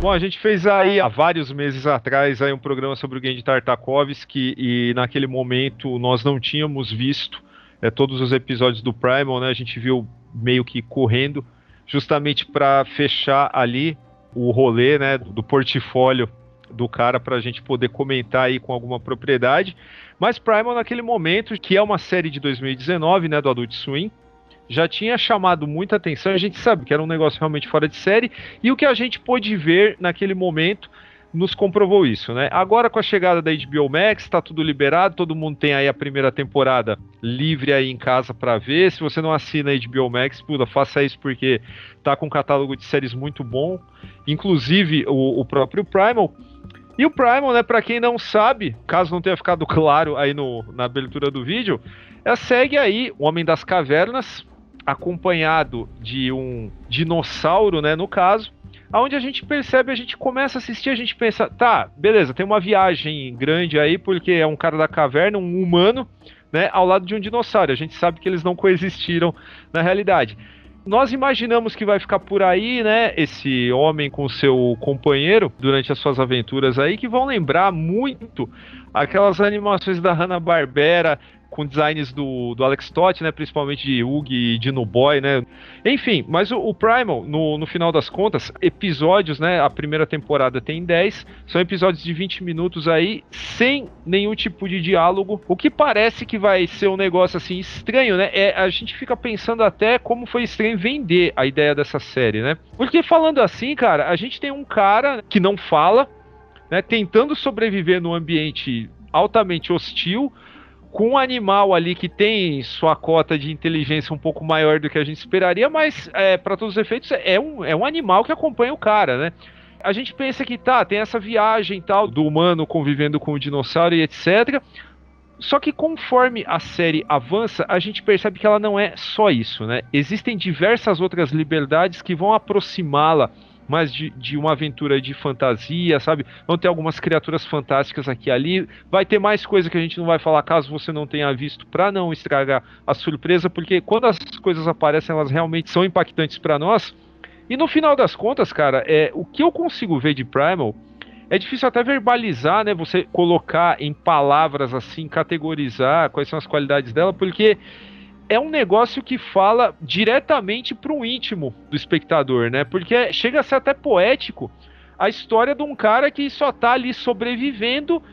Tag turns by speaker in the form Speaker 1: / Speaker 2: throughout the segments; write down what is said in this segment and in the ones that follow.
Speaker 1: Bom, a gente fez aí há vários meses atrás aí um programa sobre o Genndy Tartakovsky e naquele momento nós não tínhamos visto todos os episódios do Primal, né? A gente viu meio que correndo, justamente para fechar ali o rolê, né, do portfólio do cara para a gente poder comentar aí com alguma propriedade. Mas Primal naquele momento, que é uma série de 2019, né, do Adult Swim, já tinha chamado muita atenção, a gente sabe que era um negócio realmente fora de série, e o que a gente pôde ver naquele momento nos comprovou isso, né? Agora com a chegada da HBO Max, tá tudo liberado, todo mundo tem aí a primeira temporada livre aí em casa para ver. Se você não assina a HBO Max, puta, faça isso porque tá com um catálogo de séries muito bom, inclusive o próprio Primal. E o Primal, né, pra quem não sabe, caso não tenha ficado claro aí na abertura do vídeo, segue aí o Homem das Cavernas, acompanhado de um dinossauro, né, no caso, aonde a gente percebe, a gente começa a assistir, a gente pensa, tá, beleza, tem uma viagem grande aí, porque é um cara da caverna, um humano, né, ao lado de um dinossauro. A gente sabe que eles não coexistiram na realidade. Nós imaginamos que vai ficar por aí, né, esse homem com seu companheiro durante as suas aventuras aí, que vão lembrar muito aquelas animações da Hanna-Barbera, com designs do Alex Toth, né, principalmente de Huggy e Dino Boy, né, enfim, mas o Primal, no final das contas, episódios, né, a primeira temporada tem 10, são episódios de 20 minutos aí, sem nenhum tipo de diálogo, o que parece que vai ser um negócio assim estranho, né, a gente fica pensando até como foi estranho vender a ideia dessa série, né, porque falando assim, cara, a gente tem um cara que não fala, né, tentando sobreviver num ambiente altamente hostil, com um animal ali que tem sua cota de inteligência um pouco maior do que a gente esperaria, mas para todos os efeitos é um animal que acompanha o cara, né? A gente pensa que tem essa viagem tal do humano convivendo com o dinossauro e etc. Só que conforme a série avança, a gente percebe que ela não é só isso, né? Existem diversas outras liberdades que vão aproximá-la mais de uma aventura de fantasia, sabe? Vão ter algumas criaturas fantásticas aqui e ali. Vai ter mais coisa que a gente não vai falar caso você não tenha visto, para não estragar a surpresa, porque quando as coisas aparecem, elas realmente são impactantes para nós. E no final das contas, cara, o que eu consigo ver de Primal é difícil até verbalizar, né? Você colocar em palavras assim, categorizar quais são as qualidades dela, porque é um negócio que fala diretamente pro íntimo do espectador, né? Porque chega a ser até poético a história de um cara que só tá ali sobrevivendo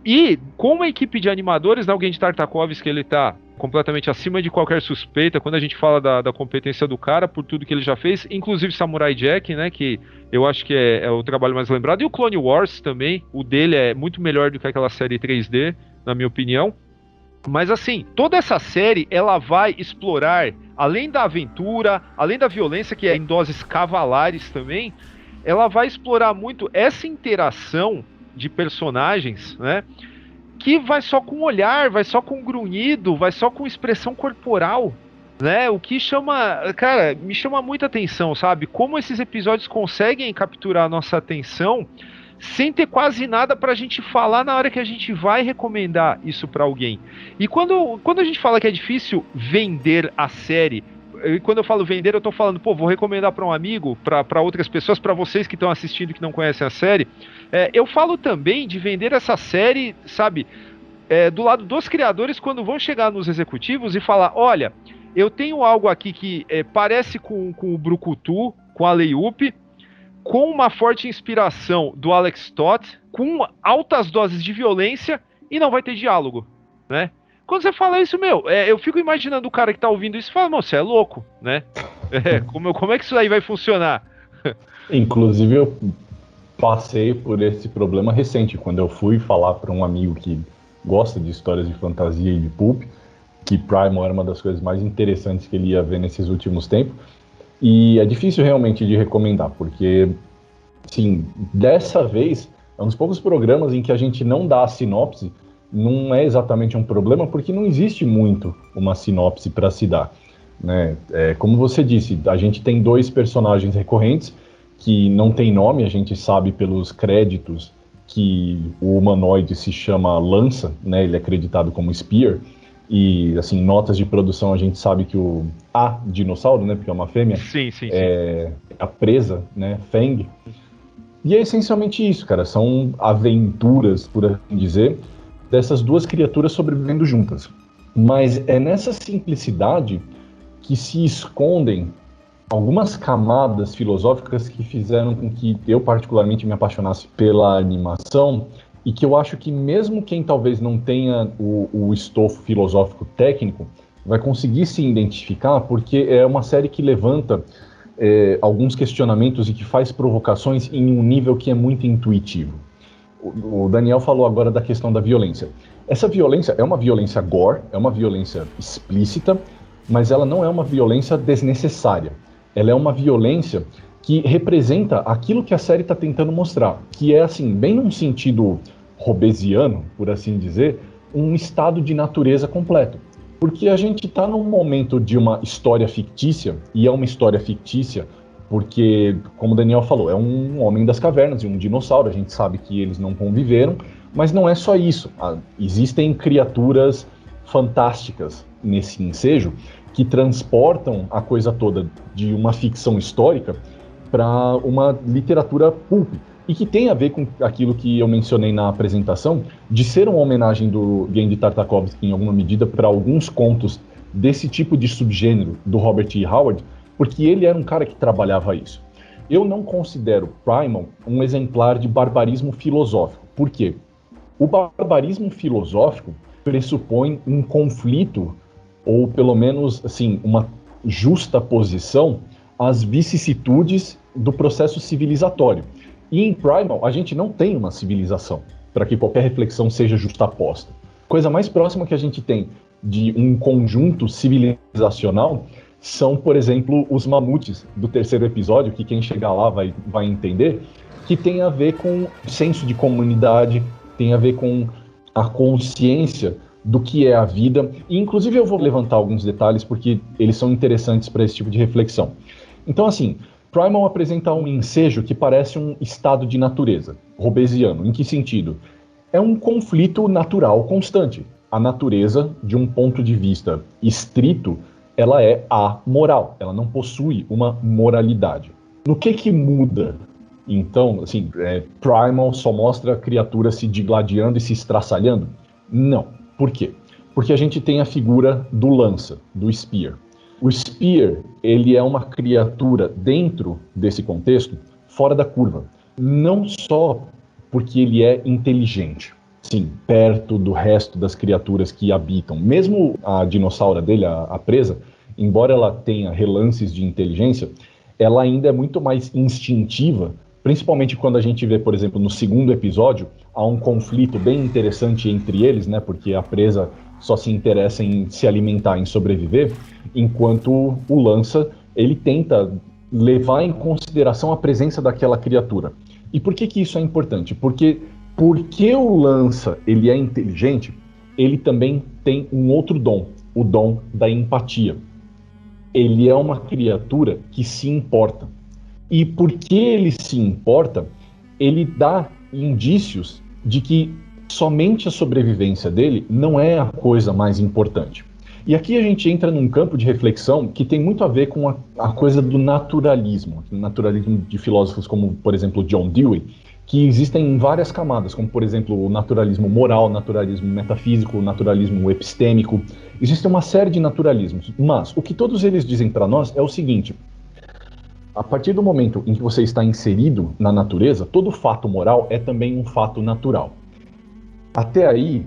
Speaker 1: e com uma equipe de animadores, né? O Genndy Tartakovsky, ele tá completamente acima de qualquer suspeita quando a gente fala da competência do cara por tudo que ele já fez, inclusive Samurai Jack, né? Que eu acho que é o trabalho mais lembrado, e o Clone Wars também, o dele é muito melhor do que aquela série 3D, na minha opinião. Mas assim, toda essa série, ela vai explorar, além da aventura, além da violência, que é em doses cavalares também, ela vai explorar muito essa interação de personagens, né? Que vai só com olhar, vai só com grunhido, vai só com expressão corporal, né? O que chama, cara, me chama muita atenção, sabe? Como esses episódios conseguem capturar a nossa atenção sem ter quase nada pra gente falar na hora que a gente vai recomendar isso pra alguém. E quando a gente fala que é difícil vender a série, e quando eu falo vender, eu tô falando, pô, vou recomendar pra um amigo, pra outras pessoas, pra vocês que estão assistindo que não conhecem a série, eu falo também de vender essa série, sabe, do lado dos criadores, quando vão chegar nos executivos e falar, olha, eu tenho algo aqui que parece com o Brucutu, com a Layup, com uma forte inspiração do Alex Toth, com altas doses de violência e não vai ter diálogo, né? Quando você fala isso, eu fico imaginando o cara que tá ouvindo isso e fala, você é louco, né? Como é que isso aí vai funcionar?
Speaker 2: Inclusive, eu passei por esse problema recente, quando eu fui falar para um amigo que gosta de histórias de fantasia e de pulp, que Primal era uma das coisas mais interessantes que ele ia ver nesses últimos tempos. E é difícil realmente de recomendar, porque, assim, dessa vez, é um dos poucos programas em que a gente não dá a sinopse, não é exatamente um problema, porque não existe muito uma sinopse para se dar, né? Como você disse, a gente tem 2 personagens recorrentes que não tem nome, a gente sabe pelos créditos que o humanoide se chama Lança, né? Ele é acreditado como Spear, e, assim, notas de produção a gente sabe que a dinossauro, né, porque é uma fêmea,
Speaker 1: sim.
Speaker 2: A presa, né, Fang. E é essencialmente isso, cara. São aventuras, por assim dizer, dessas duas criaturas sobrevivendo juntas. Mas é nessa simplicidade que se escondem algumas camadas filosóficas que fizeram com que eu particularmente me apaixonasse pela animação, e que eu acho que mesmo quem talvez não tenha o estofo filosófico técnico vai conseguir se identificar, porque é uma série que levanta alguns questionamentos e que faz provocações em um nível que é muito intuitivo. O Daniel falou agora da questão da violência. Essa violência é uma violência gore, é uma violência explícita, mas ela não é uma violência desnecessária. Ela é uma violência que representa aquilo que a série está tentando mostrar, que é, assim, bem num sentido hobbesiano, por assim dizer, um estado de natureza completo. Porque a gente está num momento de uma história fictícia, e é uma história fictícia porque, como o Daniel falou, é um homem das cavernas e um dinossauro, a gente sabe que eles não conviveram, mas não é só isso. Existem criaturas fantásticas nesse ensejo que transportam a coisa toda de uma ficção histórica para uma literatura pulp, e que tem a ver com aquilo que eu mencionei na apresentação, de ser uma homenagem do Genndy Tartakovsky, em alguma medida, para alguns contos desse tipo de subgênero do Robert E. Howard, porque ele era um cara que trabalhava isso. Eu não considero Primal um exemplar de barbarismo filosófico. Por quê? O barbarismo filosófico pressupõe um conflito, ou pelo menos assim, uma justa posição às vicissitudes do processo civilizatório. E em Primal, a gente não tem uma civilização para que qualquer reflexão seja justaposta. Coisa mais próxima que a gente tem de um conjunto civilizacional são, por exemplo, os mamutes do terceiro episódio, que quem chegar lá vai entender, que tem a ver com senso de comunidade, tem a ver com a consciência do que é a vida. E, inclusive, eu vou levantar alguns detalhes porque eles são interessantes para esse tipo de reflexão. Então, assim, Primal apresenta um ensejo que parece um estado de natureza, hobbesiano. Em que sentido? É um conflito natural constante. A natureza, de um ponto de vista estrito, ela é amoral, ela não possui uma moralidade. No que muda? Então, assim, Primal só mostra a criatura se digladiando e se estraçalhando? Não. Por quê? Porque a gente tem a figura do lança, do Spear. O Spear, ele é uma criatura dentro desse contexto, fora da curva. Não só porque ele é inteligente, sim, perto do resto das criaturas que habitam. Mesmo a dinossauro dele, a presa, embora ela tenha relances de inteligência, ela ainda é muito mais instintiva, principalmente quando a gente vê, por exemplo, no segundo episódio, há um conflito bem interessante entre eles, né? Porque a presa só se interessa em se alimentar, em sobreviver, enquanto o lança, ele tenta levar em consideração a presença daquela criatura. E por que isso é importante? Porque o lança, ele é inteligente, ele também tem um outro dom, o dom da empatia. Ele é uma criatura que se importa. E porque ele se importa, ele dá indícios de que somente a sobrevivência dele não é a coisa mais importante. E aqui a gente entra num campo de reflexão que tem muito a ver com a coisa do naturalismo de filósofos como, por exemplo, John Dewey, que existem em várias camadas, como, por exemplo, o naturalismo moral, o naturalismo metafísico, o naturalismo epistêmico. Existe uma série de naturalismos, mas o que todos eles dizem para nós é o seguinte: a partir do momento em que você está inserido na natureza, todo fato moral é também um fato natural. Até aí,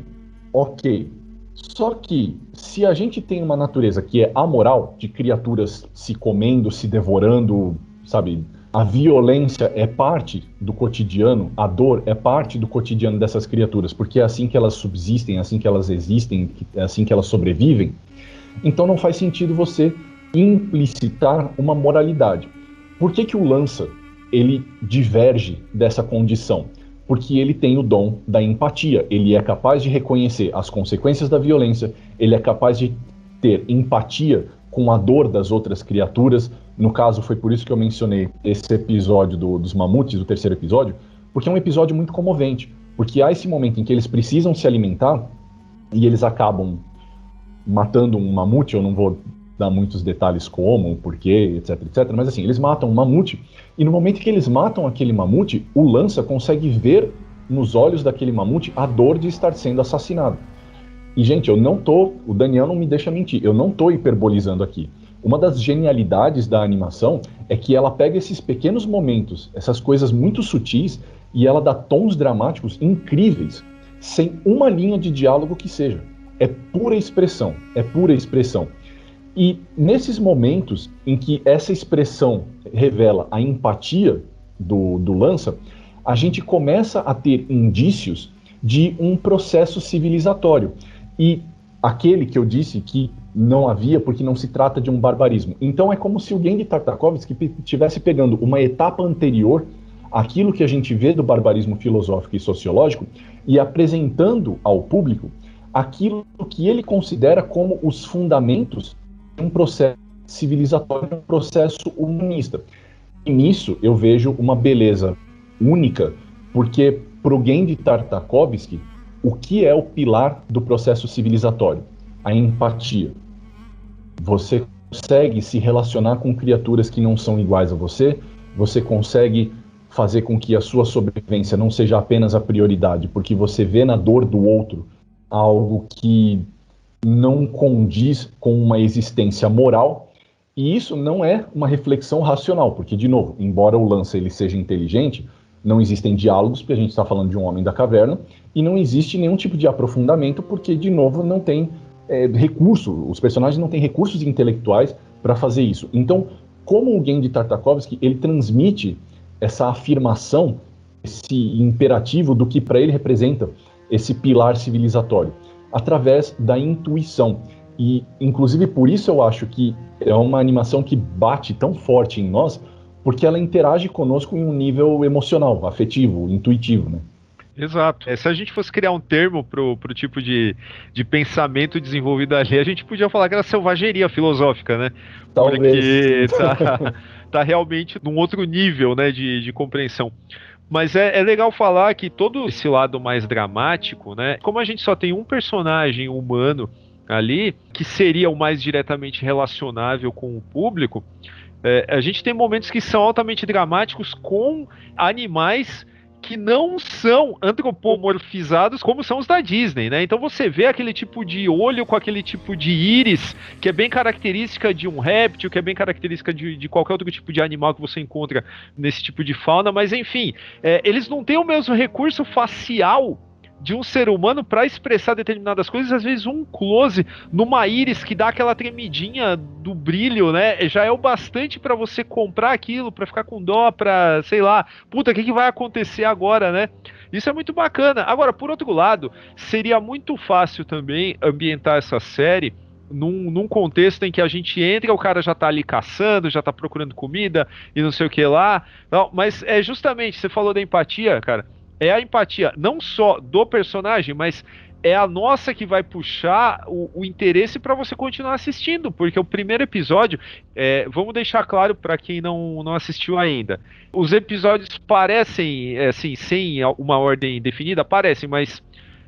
Speaker 2: ok. Só que, se a gente tem uma natureza que é amoral, de criaturas se comendo, se devorando, sabe? A violência é parte do cotidiano, a dor é parte do cotidiano dessas criaturas, porque é assim que elas subsistem, é assim que elas existem, é assim que elas sobrevivem. Então não faz sentido você implicitar uma moralidade. Por que o lança, ele diverge dessa condição? Porque ele tem o dom da empatia, ele é capaz de reconhecer as consequências da violência, ele é capaz de ter empatia com a dor das outras criaturas. No caso, foi por isso que eu mencionei esse episódio dos mamutes, do terceiro episódio, porque é um episódio muito comovente, porque há esse momento em que eles precisam se alimentar e eles acabam matando um mamute. Eu não vou dar muitos detalhes como, porquê, etc, etc. Mas assim, eles matam um mamute, e no momento que eles matam aquele mamute, o Lança consegue ver nos olhos daquele mamute a dor de estar sendo assassinado. E, gente, o Daniel não me deixa mentir, eu não tô hiperbolizando aqui. Uma das genialidades da animação é que ela pega esses pequenos momentos, essas coisas muito sutis, e ela dá tons dramáticos incríveis, sem uma linha de diálogo que seja. É pura expressão, é pura expressão. E nesses momentos em que essa expressão revela a empatia do Lança, a gente começa a ter indícios de um processo civilizatório. E aquele que eu disse que não havia porque não se trata de um barbarismo. Então é como se o Genndy Tartakovsky estivesse pegando uma etapa anterior àquilo que a gente vê do barbarismo filosófico e sociológico e apresentando ao público aquilo que ele considera como os fundamentos de um processo civilizatório, um processo humanista. E nisso eu vejo uma beleza única, porque para o Genndy Tartakovsky, o que é o pilar do processo civilizatório? A empatia. Você consegue se relacionar com criaturas que não são iguais a você, você consegue fazer com que a sua sobrevivência não seja apenas a prioridade, porque você vê na dor do outro algo que não condiz com uma existência moral, e isso não é uma reflexão racional, porque, de novo, embora o Lança ele seja inteligente, não existem diálogos, porque a gente está falando de um homem da caverna, e não existe nenhum tipo de aprofundamento, porque, de novo, não tem recurso, os personagens não têm recursos intelectuais para fazer isso. Então, como o Genndy Tartakovsky, ele transmite essa afirmação, esse imperativo do que para ele representa esse pilar civilizatório, através da intuição. E, inclusive, por isso eu acho que é uma animação que bate tão forte em nós, porque ela interage conosco em um nível emocional, afetivo, intuitivo, né?
Speaker 1: Exato. Se a gente fosse criar um termo pro tipo de pensamento desenvolvido ali, a gente podia falar que era selvageria filosófica, né? Porque
Speaker 2: Talvez.
Speaker 1: tá realmente num outro nível, né, de compreensão. Mas é legal falar que todo esse lado mais dramático, né? Como a gente só tem um personagem humano ali, que seria o mais diretamente relacionável com o público, a gente tem momentos que são altamente dramáticos com animais que não são antropomorfizados como são os da Disney, né? Então você vê aquele tipo de olho com aquele tipo de íris, que é bem característica de um réptil, que é bem característica de qualquer outro tipo de animal que você encontra nesse tipo de fauna, mas enfim, eles não têm o mesmo recurso facial de um ser humano para expressar determinadas coisas. Às vezes um close numa íris que dá aquela tremidinha do brilho, né, já é o bastante para você comprar aquilo, para ficar com dó, para, sei lá, puta, o que vai acontecer agora, né? Isso é muito bacana. Agora, por outro lado, seria muito fácil também ambientar essa série num contexto em que a gente entra, o cara já tá ali caçando, já tá procurando comida e não sei o que lá. Não, mas é justamente, você falou da empatia, cara, é a empatia não só do personagem, mas é a nossa que vai puxar o interesse para você continuar assistindo, porque o primeiro episódio, vamos deixar claro para quem não assistiu ainda, os episódios parecem, assim, sem uma ordem definida, parecem, mas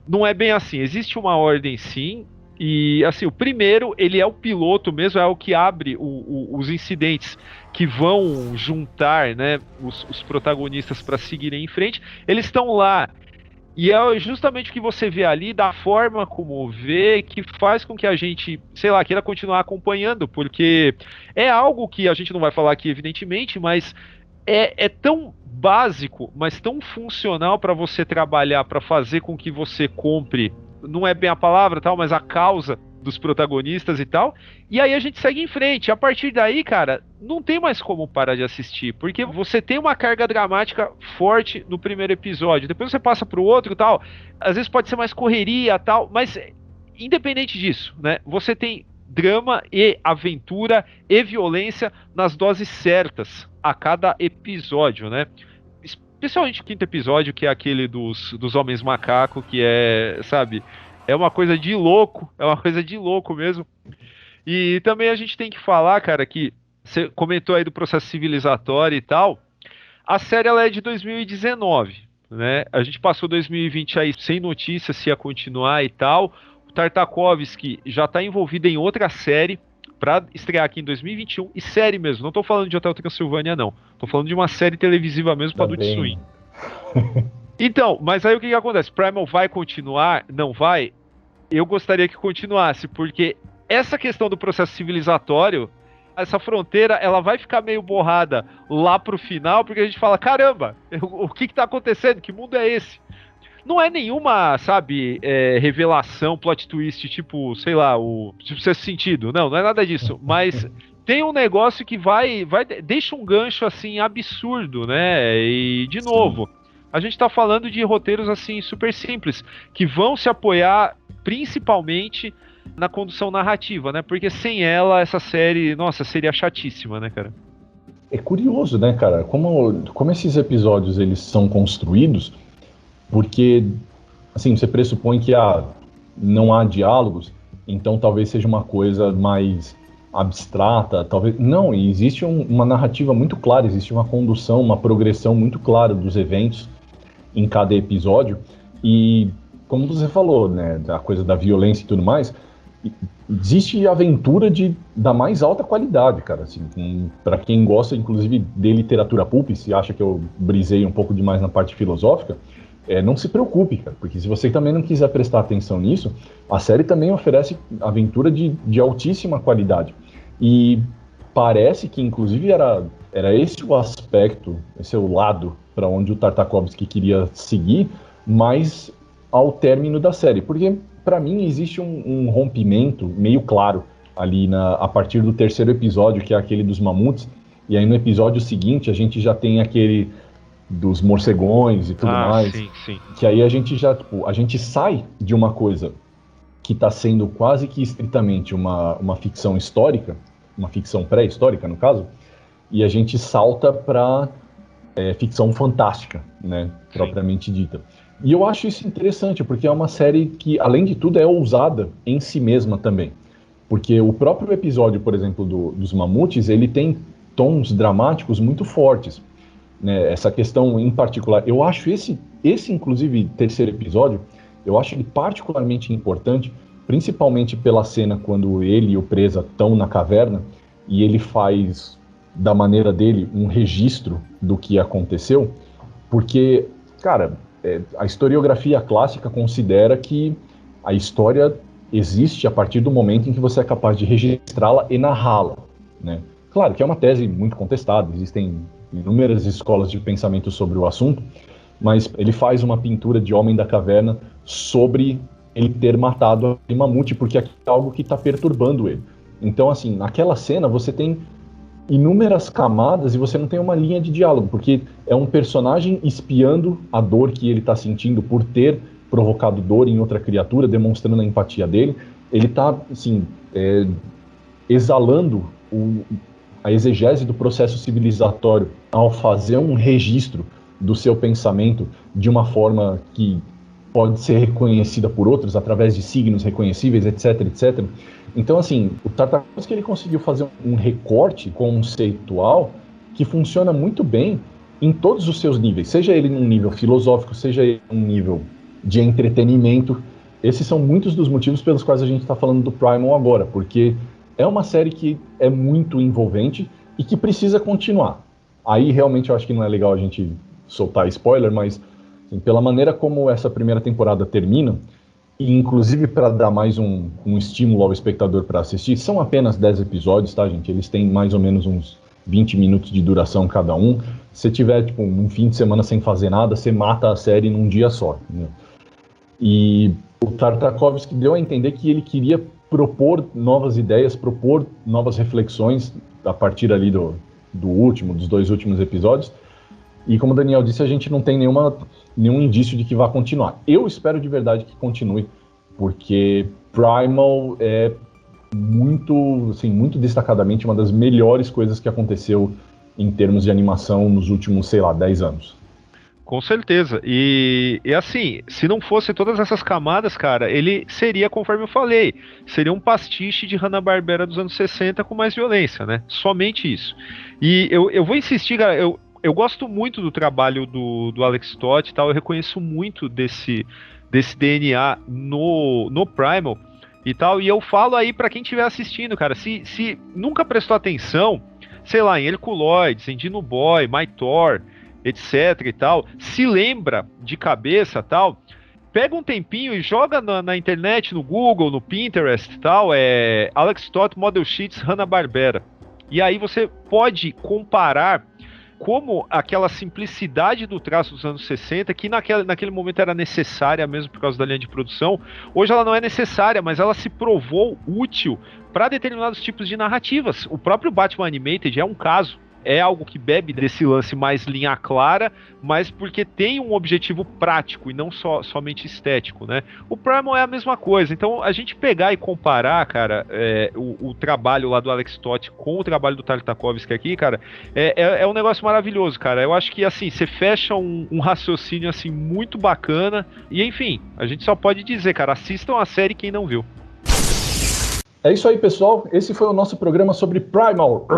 Speaker 1: não é bem assim, existe uma ordem sim. E assim, o primeiro, ele é o piloto mesmo, é o que abre os incidentes que vão juntar, né, os protagonistas para seguirem em frente. Eles estão lá. E é justamente o que você vê ali, da forma como vê, que faz com que a gente, sei lá, queira continuar acompanhando, porque é algo que a gente não vai falar aqui, evidentemente, mas é tão básico, mas tão funcional para você trabalhar, para fazer com que você compre, não é bem a palavra, tal, mas a causa dos protagonistas e tal. E aí a gente segue em frente. A partir daí, cara, não tem mais como parar de assistir, porque você tem uma carga dramática forte no primeiro episódio, depois você passa pro outro e tal. Às vezes pode ser mais correria, tal, mas independente disso, né? Você tem drama e aventura e violência nas doses certas a cada episódio, né? Especialmente o quinto episódio, que é aquele dos homens macaco, que é, sabe, é uma coisa de louco, é uma coisa de louco mesmo. E também a gente tem que falar, cara, que você comentou aí do processo civilizatório e tal. A série ela é de 2019, né? A gente passou 2020 aí sem notícias se ia continuar e tal. O Tartakovsky já está envolvido em outra série pra estrear aqui em 2021, e série mesmo, não tô falando de Hotel Transilvânia não, tô falando de uma série televisiva mesmo pra Adult Swim. Então, mas aí o que que acontece? Primal vai continuar? Não vai? Eu gostaria que continuasse, porque essa questão do processo civilizatório, essa fronteira, ela vai ficar meio borrada lá pro final, porque a gente fala, caramba, o que que tá acontecendo? Que mundo é esse? Não é nenhuma, sabe, revelação, plot twist, tipo, sei lá, tipo, Sexto Sentido. Não é nada disso. Mas tem um negócio que deixa um gancho, assim, absurdo, né? E, de novo, a gente tá falando de roteiros, assim, super simples, que vão se apoiar principalmente na condução narrativa, né? Porque sem ela, essa série, nossa, seria chatíssima, né, cara?
Speaker 2: É curioso, né, cara? Como esses episódios eles são construídos, porque, assim, você pressupõe que não há diálogos, então talvez seja uma coisa mais abstrata, talvez... Não, existe uma narrativa muito clara, existe uma condução, uma progressão muito clara dos eventos em cada episódio, e como você falou, né, da coisa da violência e tudo mais, existe aventura da mais alta qualidade, cara, assim, para quem gosta, inclusive, de literatura pulp, se acha que eu brisei um pouco demais na parte filosófica, não se preocupe, cara, porque se você também não quiser prestar atenção nisso, a série também oferece aventura de altíssima qualidade. E parece que, inclusive, era esse o aspecto, esse é o lado para onde o Tartakovsky queria seguir, mas ao término da série. Porque, para mim, existe um rompimento meio claro ali a partir do terceiro episódio, que é aquele dos mamutes, e aí no episódio seguinte a gente já tem aquele dos morcegões e tudo mais,
Speaker 1: sim.
Speaker 2: que aí a gente já, tipo, a gente sai de uma coisa que está sendo quase que estritamente uma ficção histórica, uma ficção pré-histórica, no caso, e a gente salta para ficção fantástica, né, propriamente dita. E eu acho isso interessante, porque é uma série que, além de tudo, é ousada em si mesma também. Porque o próprio episódio, por exemplo, dos mamutes, ele tem tons dramáticos muito fortes. Né, essa questão em particular, eu acho esse inclusive terceiro episódio, eu acho ele particularmente importante, principalmente pela cena quando ele e o Presa estão na caverna e ele faz da maneira dele um registro do que aconteceu, porque, cara, a historiografia clássica considera que a história existe a partir do momento em que você é capaz de registrá-la e narrá-la, né? Claro que é uma tese muito contestada, existem inúmeras escolas de pensamento sobre o assunto, mas ele faz uma pintura de Homem da Caverna sobre ele ter matado a mamute, porque é algo que está perturbando ele. Então, assim, naquela cena você tem inúmeras camadas e você não tem uma linha de diálogo, porque é um personagem espiando a dor que ele está sentindo por ter provocado dor em outra criatura, demonstrando a empatia dele. Ele está, assim, exalando a exegese do processo civilizatório ao fazer um registro do seu pensamento de uma forma que pode ser reconhecida por outros através de signos reconhecíveis, etc, etc. Então, assim, o Tartakovsky ele conseguiu fazer um recorte conceitual que funciona muito bem em todos os seus níveis, seja ele num nível filosófico, seja ele num nível de entretenimento. Esses são muitos dos motivos pelos quais a gente está falando do Primal agora, porque é uma série que é muito envolvente e que precisa continuar. Aí realmente eu acho que não é legal a gente soltar spoiler, mas assim, pela maneira como essa primeira temporada termina, e inclusive para dar mais um estímulo ao espectador para assistir, são apenas 10 episódios, tá, gente? Eles têm mais ou menos uns 20 minutos de duração cada um. Se tiver tipo, um fim de semana sem fazer nada, você mata a série num dia só. Né? E o Tartakovsky deu a entender que ele queria propor novas ideias, propor novas reflexões a partir ali dos 2 últimos episódios. E como o Daniel disse, a gente não tem nenhum indício de que vai continuar. Eu espero de verdade que continue, porque Primal é muito, assim, muito destacadamente uma das melhores coisas que aconteceu em termos de animação nos últimos, 10 anos.
Speaker 1: Com certeza. E assim, se não fosse todas essas camadas, cara, ele seria, conforme eu falei, seria um pastiche de Hanna-Barbera dos anos 60 com mais violência, né? Somente isso. E eu vou insistir, cara, eu gosto muito do trabalho do Alex Toth e tal, eu reconheço muito desse DNA no Primal. e tal. E eu falo aí pra quem estiver assistindo, cara, se nunca prestou atenção, sei lá, em Herculoides, em Dino Boy, Mythor, etc e tal, se lembra de cabeça tal, pega um tempinho e joga na internet, no Google, no Pinterest e tal, Alex Toth Model Sheets Hanna-Barbera. E aí você pode comparar como aquela simplicidade do traço dos anos 60, que naquele momento era necessária mesmo por causa da linha de produção, hoje ela não é necessária, mas ela se provou útil para determinados tipos de narrativas. O próprio Batman Animated é um caso. É algo que bebe desse lance mais linha clara, mas porque tem um objetivo prático e não somente estético, né? O Primal é a mesma coisa. Então, a gente pegar e comparar, cara, o trabalho lá do Alex Toth com o trabalho do Tartakovsky aqui, cara, é um negócio maravilhoso, cara. Eu acho que, assim, você fecha um raciocínio, assim, muito bacana. E, enfim, a gente só pode dizer, cara, assistam a série quem não viu.
Speaker 2: É isso aí, pessoal. Esse foi o nosso programa sobre Primal,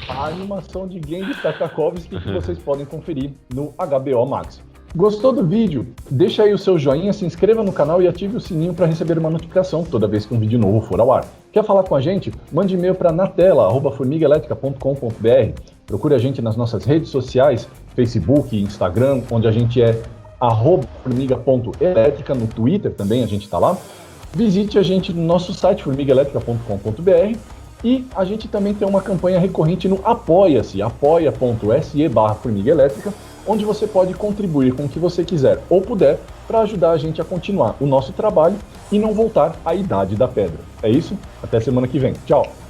Speaker 2: a animação de Genji Tartakovsky que vocês podem conferir no HBO Max. Gostou do vídeo? Deixa aí o seu joinha, se inscreva no canal e ative o sininho para receber uma notificação toda vez que um vídeo novo for ao ar. Quer falar com a gente? Mande e-mail para natela@formigaelétrica.com.br. Procure a gente nas nossas redes sociais, Facebook e Instagram, onde a gente é @formiga.elétrica, no Twitter também a gente está lá. Visite a gente no nosso site formigaelétrica.com.br e a gente também tem uma campanha recorrente no Apoia-se, apoia.se/formigaelétrica, onde você pode contribuir com o que você quiser ou puder para ajudar a gente a continuar o nosso trabalho e não voltar à idade da pedra. É isso? Até semana que vem. Tchau!